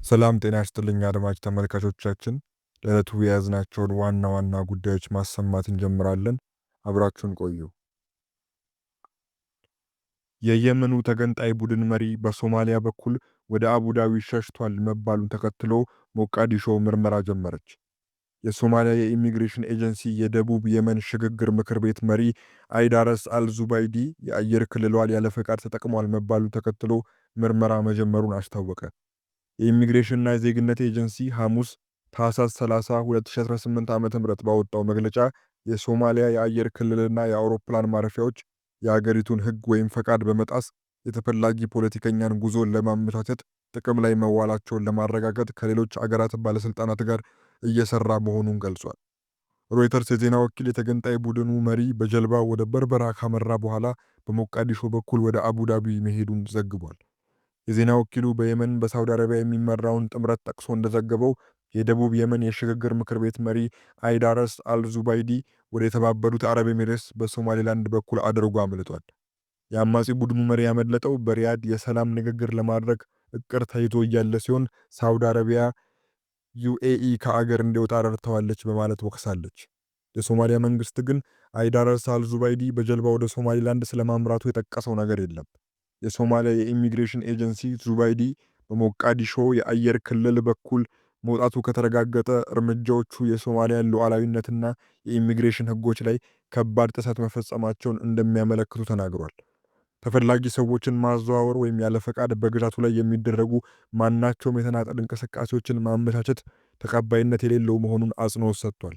ሰላም ጤና ይስጥልኝ አድማጭ ተመልካቾቻችን፣ ለዕለቱ የያዝናቸውን ዋና ዋና ጉዳዮች ማሰማት እንጀምራለን። አብራችሁን ቆዩ። የየመኑ ተገንጣይ ቡድን መሪ በሶማሊያ በኩል ወደ አቡዳቢ ሸሽቷል መባሉን ተከትሎ ሞቃዲሾ ምርመራ ጀመረች። የሶማሊያ የኢሚግሬሽን ኤጀንሲ የደቡብ የመን ሽግግር ምክር ቤት መሪ አይዳረስ አልዙባይዲ የአየር ክልሏን ያለ ፈቃድ ተጠቅሟል መባሉን ተከትሎ ምርመራ መጀመሩን አስታወቀ። የኢሚግሬሽንና የዜግነት ኤጀንሲ ሐሙስ ታህሳስ 30 2018 ዓ.ም ባወጣው መግለጫ የሶማሊያ የአየር ክልልና የአውሮፕላን ማረፊያዎች የአገሪቱን ሕግ ወይም ፈቃድ በመጣስ የተፈላጊ ፖለቲከኛን ጉዞን ለማመቻቸት ጥቅም ላይ መዋላቸውን ለማረጋገጥ ከሌሎች አገራት ባለስልጣናት ጋር እየሰራ መሆኑን ገልጿል። ሮይተርስ የዜና ወኪል የተገንጣይ ቡድኑ መሪ በጀልባ ወደ በርበራ ካመራ በኋላ በሞቃዲሾ በኩል ወደ አቡዳቢ መሄዱን ዘግቧል። የዜና ወኪሉ በየመን በሳውዲ አረቢያ የሚመራውን ጥምረት ጠቅሶ እንደዘገበው የደቡብ የመን የሽግግር ምክር ቤት መሪ አይዳረስ አልዙባይዲ ወደ የተባበሩት አረብ ኤሚሬትስ በሶማሌላንድ በኩል አድርጎ አምልጧል። የአማጺ ቡድኑ መሪ ያመለጠው በሪያድ የሰላም ንግግር ለማድረግ እቅድ ተይዞ እያለ ሲሆን ሳውዲ አረቢያ ዩኤኢ ከአገር እንዲወጣ ረድተዋለች በማለት ወቅሳለች። የሶማሊያ መንግስት ግን አይዳረስ አልዙባይዲ በጀልባ ወደ ሶማሊላንድ ስለማምራቱ የጠቀሰው ነገር የለም። የሶማሊያ የኢሚግሬሽን ኤጀንሲ ዙባይዲ በሞቃዲሾ የአየር ክልል በኩል መውጣቱ ከተረጋገጠ እርምጃዎቹ የሶማሊያን ሉዓላዊነትና የኢሚግሬሽን ሕጎች ላይ ከባድ ጥሰት መፈጸማቸውን እንደሚያመለክቱ ተናግሯል። ተፈላጊ ሰዎችን ማዘዋወር ወይም ያለ ፈቃድ በግዛቱ ላይ የሚደረጉ ማናቸውም የተናጠል እንቅስቃሴዎችን ማመቻቸት ተቀባይነት የሌለው መሆኑን አጽንኦት ሰጥቷል።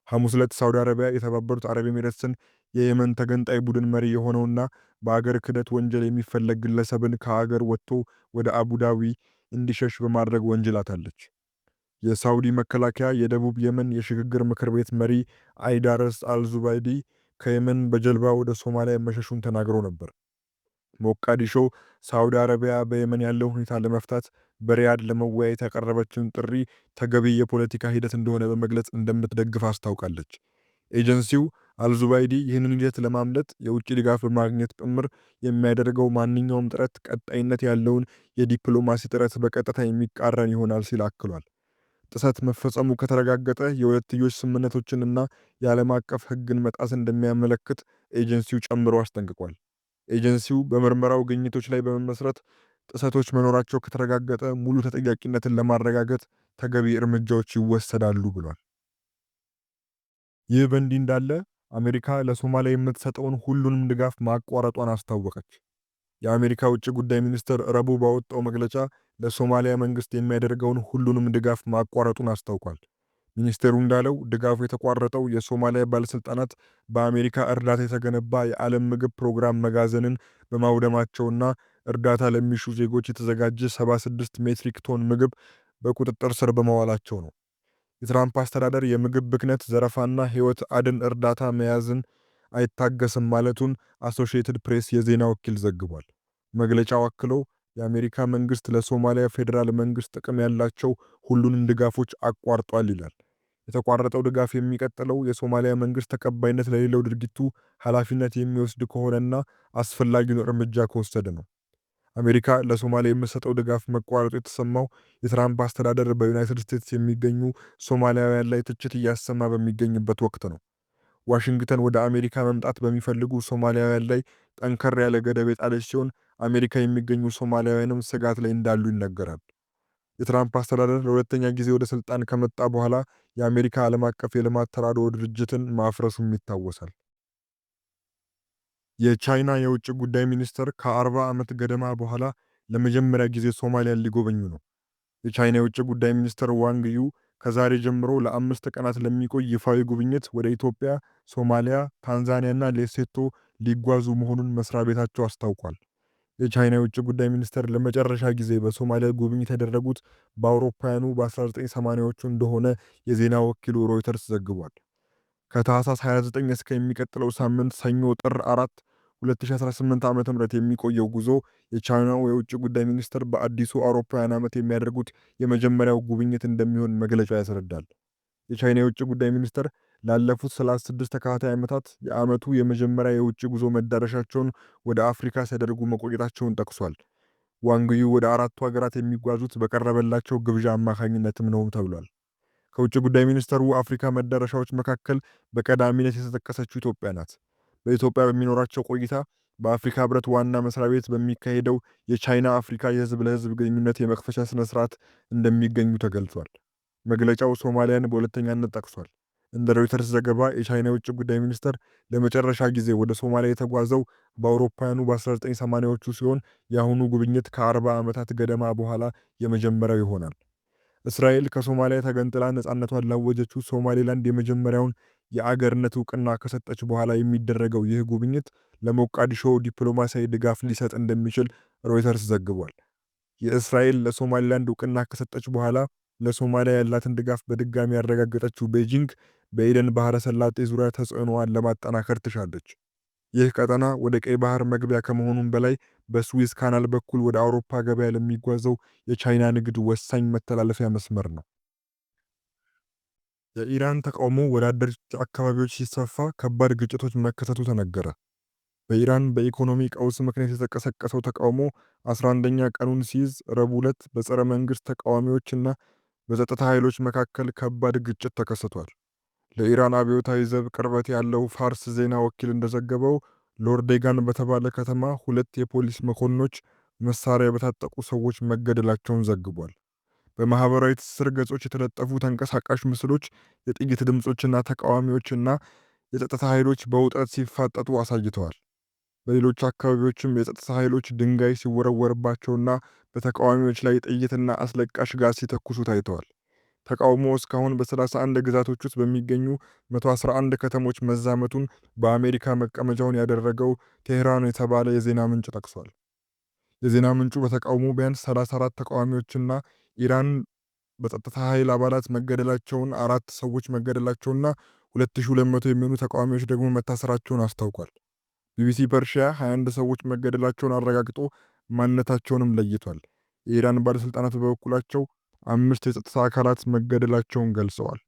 ሐሙስ ዕለት ሳውዲ አረቢያ የተባበሩት አረብ ኤሚሬትስን የየመን ተገንጣይ ቡድን መሪ የሆነውና በአገር ክህደት ወንጀል የሚፈለግ ግለሰብን ከአገር ወጥቶ ወደ አቡዳቢ እንዲሸሽ በማድረግ ወንጅላታለች። የሳውዲ መከላከያ የደቡብ የመን የሽግግር ምክር ቤት መሪ አይዳረስ አልዙባይዲ ከየመን በጀልባ ወደ ሶማሊያ መሸሹን ተናግሮ ነበር። ሞቃዲሾ ሳውዲ አረቢያ በየመን ያለው ሁኔታ ለመፍታት በሪያድ ለመወያየት ያቀረበችውን ጥሪ ተገቢ የፖለቲካ ሂደት እንደሆነ በመግለጽ እንደምትደግፍ አስታውቃለች። ኤጀንሲው አልዙባይዲ ይህንን ሂደት ለማምለጥ የውጭ ድጋፍ በማግኘት ጭምር የሚያደርገው ማንኛውም ጥረት ቀጣይነት ያለውን የዲፕሎማሲ ጥረት በቀጥታ የሚቃረን ይሆናል ሲል አክሏል። ጥሰት መፈጸሙ ከተረጋገጠ የሁለትዮሽ ስምምነቶችንና የዓለም አቀፍ ሕግን መጣስ እንደሚያመለክት ኤጀንሲው ጨምሮ አስጠንቅቋል። ኤጀንሲው በምርመራው ግኝቶች ላይ በመመስረት ጥሰቶች መኖራቸው ከተረጋገጠ ሙሉ ተጠያቂነትን ለማረጋገጥ ተገቢ እርምጃዎች ይወሰዳሉ ብሏል። ይህ በእንዲህ እንዳለ አሜሪካ ለሶማሊያ የምትሰጠውን ሁሉንም ድጋፍ ማቋረጧን አስታወቀች። የአሜሪካ ውጭ ጉዳይ ሚኒስትር ረቡዕ ባወጣው መግለጫ ለሶማሊያ መንግስት የሚያደርገውን ሁሉንም ድጋፍ ማቋረጡን አስታውቋል። ሚኒስቴሩ እንዳለው ድጋፉ የተቋረጠው የሶማሊያ ባለስልጣናት በአሜሪካ እርዳታ የተገነባ የዓለም ምግብ ፕሮግራም መጋዘንን በማውደማቸውና እርዳታ ለሚሹ ዜጎች የተዘጋጀ 76 ሜትሪክ ቶን ምግብ በቁጥጥር ስር በመዋላቸው ነው። የትራምፕ አስተዳደር የምግብ ብክነት፣ ዘረፋና ሕይወት አድን እርዳታ መያዝን አይታገስም ማለቱን አሶሺየትድ ፕሬስ የዜና ወኪል ዘግቧል። መግለጫው አክሎ የአሜሪካ መንግስት ለሶማሊያ ፌዴራል መንግስት ጥቅም ያላቸው ሁሉንም ድጋፎች አቋርጧል ይላል። የተቋረጠው ድጋፍ የሚቀጥለው የሶማሊያ መንግስት ተቀባይነት ለሌለው ድርጊቱ ኃላፊነት የሚወስድ ከሆነና አስፈላጊውን እርምጃ ከወሰደ ነው። አሜሪካ ለሶማሊያ የምትሰጠው ድጋፍ መቋረጡ የተሰማው የትራምፕ አስተዳደር በዩናይትድ ስቴትስ የሚገኙ ሶማሊያውያን ላይ ትችት እያሰማ በሚገኝበት ወቅት ነው። ዋሽንግተን ወደ አሜሪካ መምጣት በሚፈልጉ ሶማሊያውያን ላይ ጠንከር ያለ ገደብ የጣለች ሲሆን አሜሪካ የሚገኙ ሶማሊያውያንም ስጋት ላይ እንዳሉ ይነገራል። የትራምፕ አስተዳደር ለሁለተኛ ጊዜ ወደ ስልጣን ከመጣ በኋላ የአሜሪካ ዓለም አቀፍ የልማት ተራድኦ ድርጅትን ማፍረሱም ይታወሳል። የቻይና የውጭ ጉዳይ ሚኒስትር ከ40 ዓመት ገደማ በኋላ ለመጀመሪያ ጊዜ ሶማሊያን ሊጎበኙ ነው። የቻይና የውጭ ጉዳይ ሚኒስትር ዋንግ ዩ ከዛሬ ጀምሮ ለ5 ቀናት ለሚቆይ ይፋዊ ጉብኝት ወደ ኢትዮጵያ፣ ሶማሊያ፣ ታንዛኒያና ሌሴቶ ሊጓዙ መሆኑን መስሪያ ቤታቸው አስታውቋል። የቻይና የውጭ ጉዳይ ሚኒስትር ለመጨረሻ ጊዜ በሶማሊያ ጉብኝት ያደረጉት በአውሮፓውያኑ በ1980ዎቹ እንደሆነ የዜና ወኪሉ ሮይተርስ ዘግቧል። ከታህሳስ 29 እስከ የሚቀጥለው ሳምንት ሰኞ ጥር 4 2018 ዓ.ም የሚቆየው ጉዞ የቻይናው የውጭ ጉዳይ ሚኒስትር በአዲሱ አውሮፓውያን ዓመት የሚያደርጉት የመጀመሪያው ጉብኝት እንደሚሆን መግለጫው ያስረዳል። የቻይና የውጭ ጉዳይ ሚኒስትር ላለፉት 36 ተከታታይ ዓመታት የዓመቱ የመጀመሪያ የውጭ ጉዞ መዳረሻቸውን ወደ አፍሪካ ሲያደርጉ መቆየታቸውን ጠቅሷል። ዋንግ ዩ ወደ አራቱ ሀገራት የሚጓዙት በቀረበላቸው ግብዣ አማካኝነትም ነው ተብሏል። ከውጭ ጉዳይ ሚኒስተሩ አፍሪካ መዳረሻዎች መካከል በቀዳሚነት የተጠቀሰችው ኢትዮጵያ ናት። በኢትዮጵያ በሚኖራቸው ቆይታ በአፍሪካ ህብረት ዋና መስሪያ ቤት በሚካሄደው የቻይና አፍሪካ የህዝብ ለህዝብ ግንኙነት የመክፈቻ ስነ ስርዓት እንደሚገኙ ተገልጿል። መግለጫው ሶማሊያን በሁለተኛነት ጠቅሷል። እንደ ሮይተርስ ዘገባ የቻይና የውጭ ጉዳይ ሚኒስተር ለመጨረሻ ጊዜ ወደ ሶማሊያ የተጓዘው በአውሮፓውያኑ በ1980ዎቹ ሲሆን የአሁኑ ጉብኝት ከ40 ዓመታት ገደማ በኋላ የመጀመሪያው ይሆናል። እስራኤል ከሶማሊያ ተገንጥላ ነፃነቷን ላወጀችው ሶማሌላንድ የመጀመሪያውን የአገርነት እውቅና ከሰጠች በኋላ የሚደረገው ይህ ጉብኝት ለሞቃዲሾ ዲፕሎማሲያዊ ድጋፍ ሊሰጥ እንደሚችል ሮይተርስ ዘግቧል። የእስራኤል ለሶማሊላንድ እውቅና ከሰጠች በኋላ ለሶማሊያ ያላትን ድጋፍ በድጋሚ ያረጋገጠችው ቤጂንግ በኤደን ባህረ ሰላጤ ዙሪያ ተጽዕኖዋን ለማጠናከር ትሻለች። ይህ ቀጠና ወደ ቀይ ባህር መግቢያ ከመሆኑም በላይ በስዊዝ ካናል በኩል ወደ አውሮፓ ገበያ ለሚጓዘው የቻይና ንግድ ወሳኝ መተላለፊያ መስመር ነው። የኢራን ተቃውሞ ወደ አደርች አካባቢዎች ሲሰፋ ከባድ ግጭቶች መከሰቱ ተነገረ። በኢራን በኢኮኖሚ ቀውስ ምክንያት የተቀሰቀሰው ተቃውሞ 11ኛ ቀኑን ሲይዝ ረቡዕ ዕለት በጸረ መንግስት ተቃዋሚዎችና በጸጥታ ኃይሎች መካከል ከባድ ግጭት ተከስቷል። ለኢራን አብዮታዊ ዘብ ቅርበት ያለው ፋርስ ዜና ወኪል እንደዘገበው ሎርዴጋን በተባለ ከተማ 2 የፖሊስ መኮንኖች መሳሪያ በታጠቁ ሰዎች መገደላቸውን ዘግቧል። በማህበራዊ ትስስር ገጾች የተለጠፉ ተንቀሳቃሽ ምስሎች የጥይት ድምጾችና ተቃዋሚዎችና የጸጥታ ኃይሎች በውጥረት ሲፋጠጡ አሳይተዋል። በሌሎች አካባቢዎችም የጸጥታ ኃይሎች ድንጋይ ሲወረወርባቸውና በተቃዋሚዎች ላይ ጥይትና አስለቃሽ ጋዝ ሲተኩሱ ታይተዋል። ተቃውሞ እስካሁን በ31 ግዛቶች ውስጥ በሚገኙ 111 ከተሞች መዛመቱን በአሜሪካ መቀመጫውን ያደረገው ቴህራን የተባለ የዜና ምንጭ ጠቅሷል። የዜና ምንጩ በተቃውሞ ቢያንስ 34 ተቃዋሚዎችና ኢራን በጸጥታ ኃይል አባላት መገደላቸውን፣ 4 ሰዎች መገደላቸውና 2200 የሚሆኑ ተቃዋሚዎች ደግሞ መታሰራቸውን አስታውቋል። ቢቢሲ ፐርሺያ 21 ሰዎች መገደላቸውን አረጋግጦ ማንነታቸውንም ለይቷል። የኢራን ባለሥልጣናት በበኩላቸው 5 የጸጥታ አካላት መገደላቸውን ገልጸዋል።